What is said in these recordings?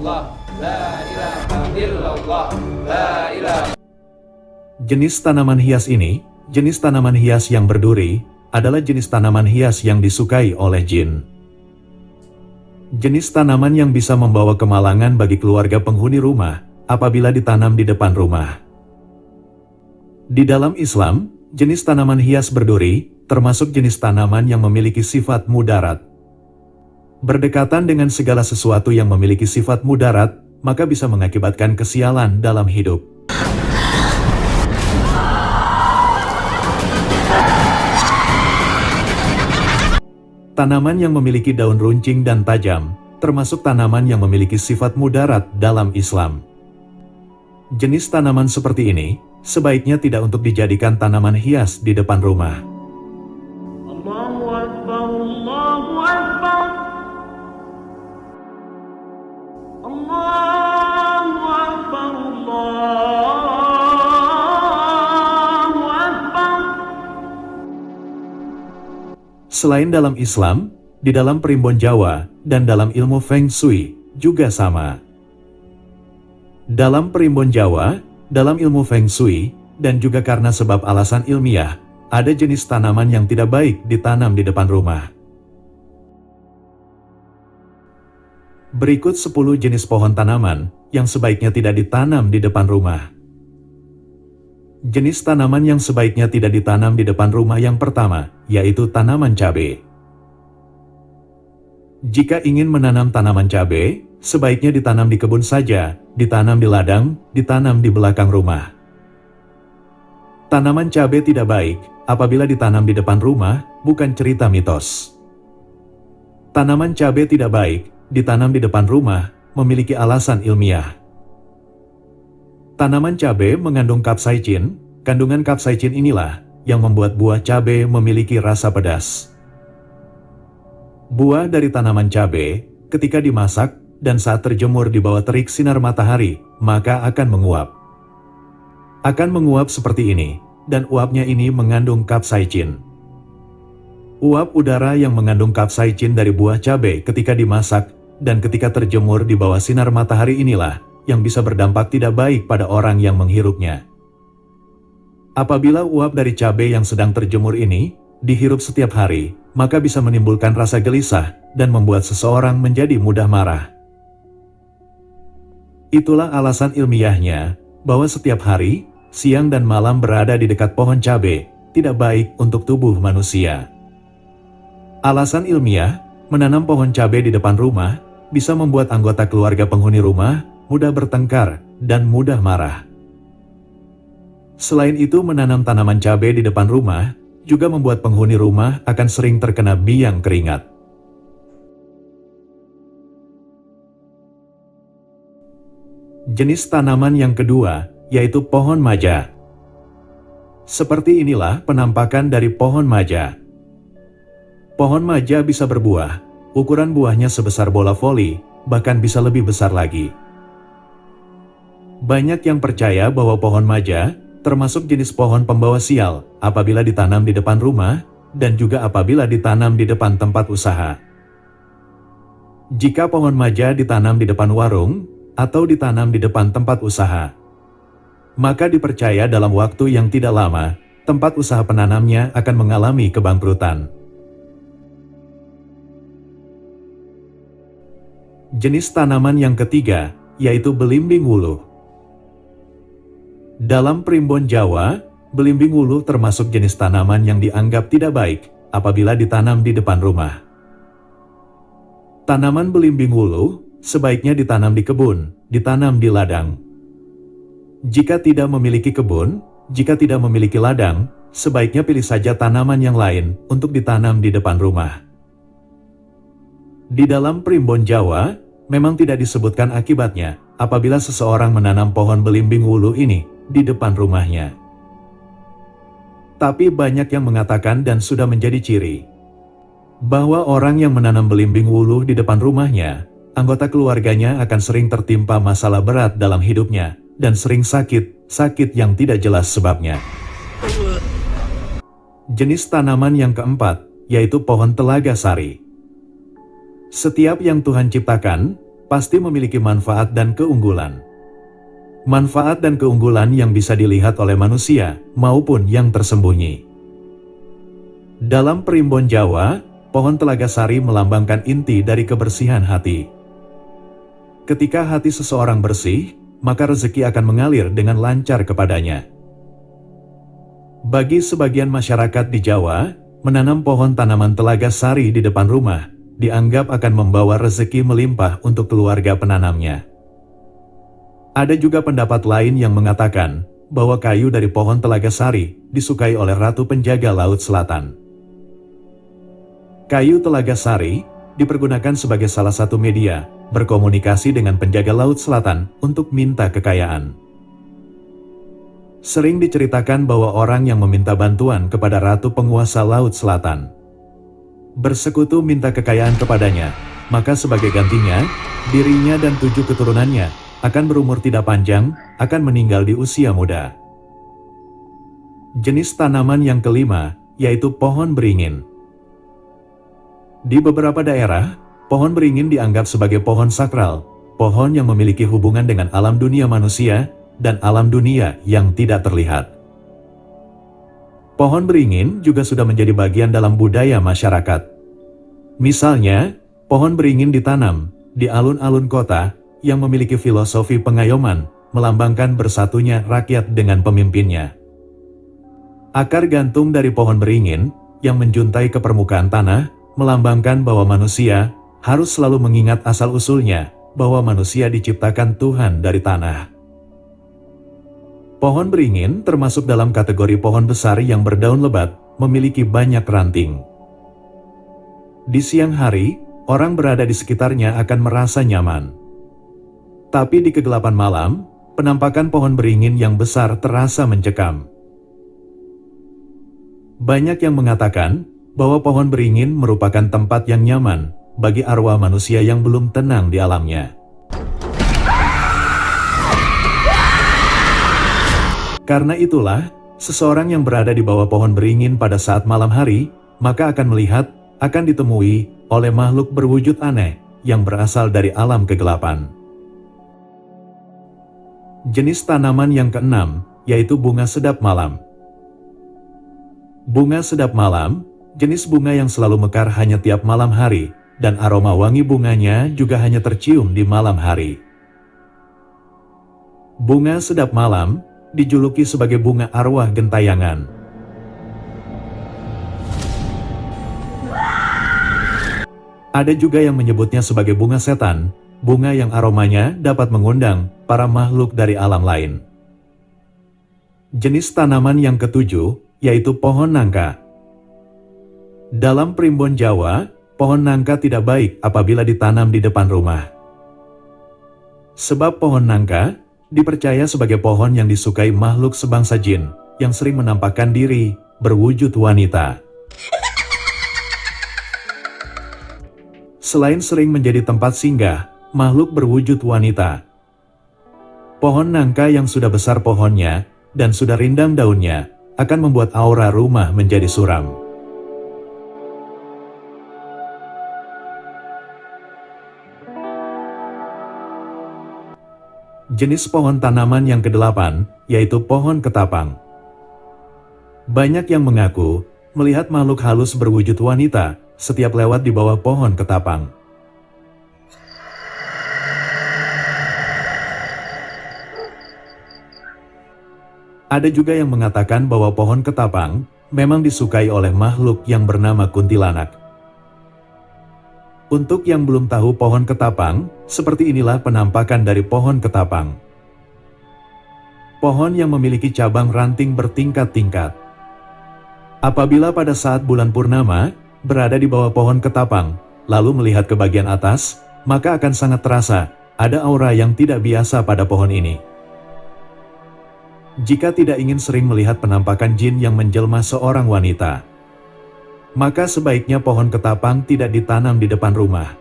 illallah, la ilaha illallah, la ilaha. Jenis tanaman hias ini, jenis tanaman hias yang berduri, adalah jenis tanaman hias yang disukai oleh jin. Jenis tanaman yang bisa membawa kemalangan bagi keluarga penghuni rumah, apabila ditanam di depan rumah. Di dalam Islam, jenis tanaman hias berduri, termasuk jenis tanaman yang memiliki sifat mudarat. Berdekatan dengan segala sesuatu yang memiliki sifat mudarat, maka bisa mengakibatkan kesialan dalam hidup. Tanaman yang memiliki daun runcing dan tajam, termasuk tanaman yang memiliki sifat mudarat dalam Islam. Jenis tanaman seperti ini, sebaiknya tidak untuk dijadikan tanaman hias di depan rumah. Allahu Akbar, Allahu Akbar. Allahu Akbar, Allahu Akbar. Selain dalam Islam, di dalam primbon Jawa, dan dalam ilmu Feng Shui, juga sama. Dalam primbon Jawa, dalam ilmu Feng Shui, dan juga karena sebab alasan ilmiah, ada jenis tanaman yang tidak baik ditanam di depan rumah. Berikut 10 jenis pohon tanaman yang sebaiknya tidak ditanam di depan rumah. Jenis tanaman yang sebaiknya tidak ditanam di depan rumah yang pertama, yaitu tanaman cabai. Jika ingin menanam tanaman cabai, sebaiknya ditanam di kebun saja, ditanam di ladang, ditanam di belakang rumah. Tanaman cabai tidak baik apabila ditanam di depan rumah, bukan cerita mitos. Tanaman cabai tidak baik ditanam di depan rumah, memiliki alasan ilmiah. Tanaman cabai mengandung kapsaicin, kandungan kapsaicin inilah yang membuat buah cabai memiliki rasa pedas. Buah dari tanaman cabai, ketika dimasak dan saat terjemur di bawah terik sinar matahari, maka akan menguap. Akan menguap seperti ini, dan uapnya ini mengandung kapsaicin. Uap udara yang mengandung kapsaicin dari buah cabai ketika dimasak dan ketika terjemur di bawah sinar matahari inilah yang bisa berdampak tidak baik pada orang yang menghirupnya. Apabila uap dari cabai yang sedang terjemur ini dihirup setiap hari, maka bisa menimbulkan rasa gelisah dan membuat seseorang menjadi mudah marah. Itulah alasan ilmiahnya bahwa setiap hari, siang dan malam berada di dekat pohon cabai tidak baik untuk tubuh manusia. Alasan ilmiah, menanam pohon cabai di depan rumah bisa membuat anggota keluarga penghuni rumah mudah bertengkar dan mudah marah. Selain itu, menanam tanaman cabai di depan rumah juga membuat penghuni rumah akan sering terkena biang keringat. Jenis tanaman yang kedua, yaitu pohon maja. Seperti inilah penampakan dari pohon maja. Pohon maja bisa berbuah, ukuran buahnya sebesar bola voli, bahkan bisa lebih besar lagi. Banyak yang percaya bahwa pohon maja termasuk jenis pohon pembawa sial apabila ditanam di depan rumah dan juga apabila ditanam di depan tempat usaha. Jika pohon maja ditanam di depan warung atau ditanam di depan tempat usaha, maka dipercaya dalam waktu yang tidak lama, tempat usaha penanamnya akan mengalami kebangkrutan. Jenis tanaman yang ketiga, yaitu belimbing wuluh. Dalam primbon Jawa, belimbing wuluh termasuk jenis tanaman yang dianggap tidak baik apabila ditanam di depan rumah. Tanaman belimbing wuluh sebaiknya ditanam di kebun, ditanam di ladang. Jika tidak memiliki kebun, jika tidak memiliki ladang, sebaiknya pilih saja tanaman yang lain untuk ditanam di depan rumah. Di dalam primbon Jawa, memang tidak disebutkan akibatnya apabila seseorang menanam pohon belimbing wuluh ini di depan rumahnya. Tapi banyak yang mengatakan dan sudah menjadi ciri bahwa orang yang menanam belimbing wuluh di depan rumahnya, anggota keluarganya akan sering tertimpa masalah berat dalam hidupnya dan sering sakit yang tidak jelas sebabnya. Jenis tanaman yang keempat, yaitu pohon telaga sari. Setiap yang Tuhan ciptakan, pasti memiliki manfaat dan keunggulan. Manfaat dan keunggulan yang bisa dilihat oleh manusia maupun yang tersembunyi. Dalam Primbon Jawa, pohon telaga sari melambangkan inti dari kebersihan hati. Ketika hati seseorang bersih, maka rezeki akan mengalir dengan lancar kepadanya. Bagi sebagian masyarakat di Jawa, menanam pohon tanaman telaga sari di depan rumah dianggap akan membawa rezeki melimpah untuk keluarga penanamnya. Ada juga pendapat lain yang mengatakan bahwa kayu dari pohon telaga sari disukai oleh Ratu Penjaga Laut Selatan. Kayu telaga sari dipergunakan sebagai salah satu media berkomunikasi dengan penjaga Laut Selatan untuk minta kekayaan. Sering diceritakan bahwa orang yang meminta bantuan kepada Ratu Penguasa Laut Selatan bersekutu minta kekayaan kepadanya, maka sebagai gantinya, dirinya dan 7 keturunannya akan berumur tidak panjang, akan meninggal di usia muda. Jenis tanaman yang kelima, yaitu pohon beringin. Di beberapa daerah, pohon beringin dianggap sebagai pohon sakral, pohon yang memiliki hubungan dengan alam dunia manusia dan alam dunia yang tidak terlihat. Pohon beringin juga sudah menjadi bagian dalam budaya masyarakat. Misalnya, pohon beringin ditanam di alun-alun kota yang memiliki filosofi pengayoman, melambangkan bersatunya rakyat dengan pemimpinnya. Akar gantung dari pohon beringin yang menjuntai ke permukaan tanah, melambangkan bahwa manusia harus selalu mengingat asal-usulnya, bahwa manusia diciptakan Tuhan dari tanah. Pohon beringin termasuk dalam kategori pohon besar yang berdaun lebat, memiliki banyak ranting. Di siang hari, orang berada di sekitarnya akan merasa nyaman. Tapi di kegelapan malam, penampakan pohon beringin yang besar terasa mencekam. Banyak yang mengatakan bahwa pohon beringin merupakan tempat yang nyaman bagi arwah manusia yang belum tenang di alamnya. Karena itulah, seseorang yang berada di bawah pohon beringin pada saat malam hari, maka akan melihat, akan ditemui oleh makhluk berwujud aneh yang berasal dari alam kegelapan. Jenis tanaman yang keenam, yaitu bunga sedap malam. Bunga sedap malam, jenis bunga yang selalu mekar hanya tiap malam hari, dan aroma wangi bunganya juga hanya tercium di malam hari. Bunga sedap malam dijuluki sebagai bunga arwah gentayangan. Ada juga yang menyebutnya sebagai bunga setan, bunga yang aromanya dapat mengundang para makhluk dari alam lain. Jenis tanaman yang ketujuh, yaitu pohon nangka. Dalam Primbon Jawa, pohon nangka tidak baik apabila ditanam di depan rumah. Sebab pohon nangka dipercaya sebagai pohon yang disukai makhluk sebangsa jin, yang sering menampakkan diri berwujud wanita. Selain sering menjadi tempat singgah makhluk berwujud wanita, pohon nangka yang sudah besar pohonnya dan sudah rindang daunnya akan membuat aura rumah menjadi suram. Jenis pohon tanaman yang kedelapan, yaitu pohon ketapang. Banyak yang mengaku melihat makhluk halus berwujud wanita setiap lewat di bawah pohon ketapang. Ada juga yang mengatakan bahwa pohon ketapang memang disukai oleh makhluk yang bernama kuntilanak. Untuk yang belum tahu pohon ketapang, seperti inilah penampakan dari pohon ketapang. Pohon yang memiliki cabang ranting bertingkat-tingkat. Apabila pada saat bulan purnama, berada di bawah pohon ketapang, lalu melihat ke bagian atas, maka akan sangat terasa ada aura yang tidak biasa pada pohon ini. Jika tidak ingin sering melihat penampakan jin yang menjelma seorang wanita, maka sebaiknya pohon ketapang tidak ditanam di depan rumah.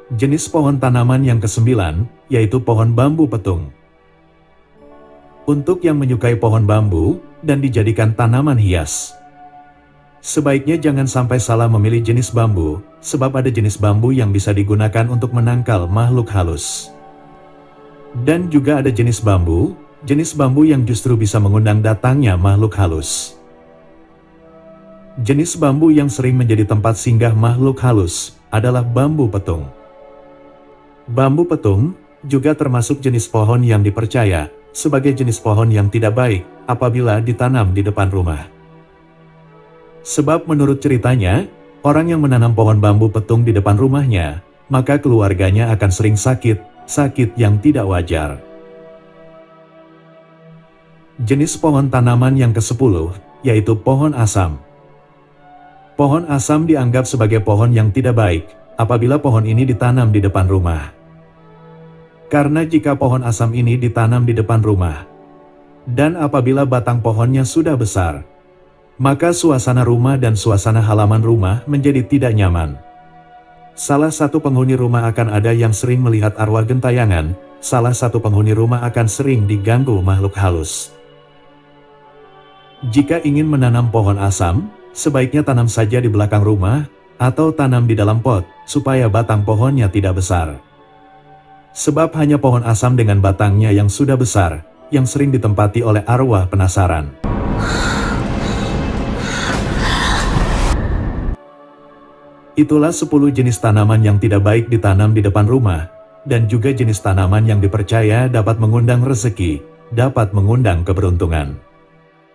Jenis pohon tanaman yang kesembilan, yaitu pohon bambu petung. Untuk yang menyukai pohon bambu dan dijadikan tanaman hias, Sebaiknya jangan sampai salah memilih jenis bambu, sebab ada jenis bambu yang bisa digunakan untuk menangkal makhluk halus. Dan juga ada jenis bambu yang justru bisa mengundang datangnya makhluk halus. Jenis bambu yang sering menjadi tempat singgah makhluk halus adalah bambu petung. Bambu petung juga termasuk jenis pohon yang dipercaya sebagai jenis pohon yang tidak baik apabila ditanam di depan rumah. Sebab menurut ceritanya, orang yang menanam pohon bambu petung di depan rumahnya, maka keluarganya akan sering sakit yang tidak wajar. Jenis pohon tanaman yang ke-10, yaitu pohon asam. Pohon asam dianggap sebagai pohon yang tidak baik apabila pohon ini ditanam di depan rumah. Karena jika pohon asam ini ditanam di depan rumah, dan apabila batang pohonnya sudah besar, maka suasana rumah dan suasana halaman rumah menjadi tidak nyaman. Salah satu penghuni rumah akan ada yang sering melihat arwah gentayangan, salah satu penghuni rumah akan sering diganggu makhluk halus. Jika ingin menanam pohon asam, sebaiknya tanam saja di belakang rumah, atau tanam di dalam pot, supaya batang pohonnya tidak besar. Sebab hanya pohon asam dengan batangnya yang sudah besar, yang sering ditempati oleh arwah penasaran. Itulah 10 jenis tanaman yang tidak baik ditanam di depan rumah, dan juga jenis tanaman yang dipercaya dapat mengundang rezeki, dapat mengundang keberuntungan.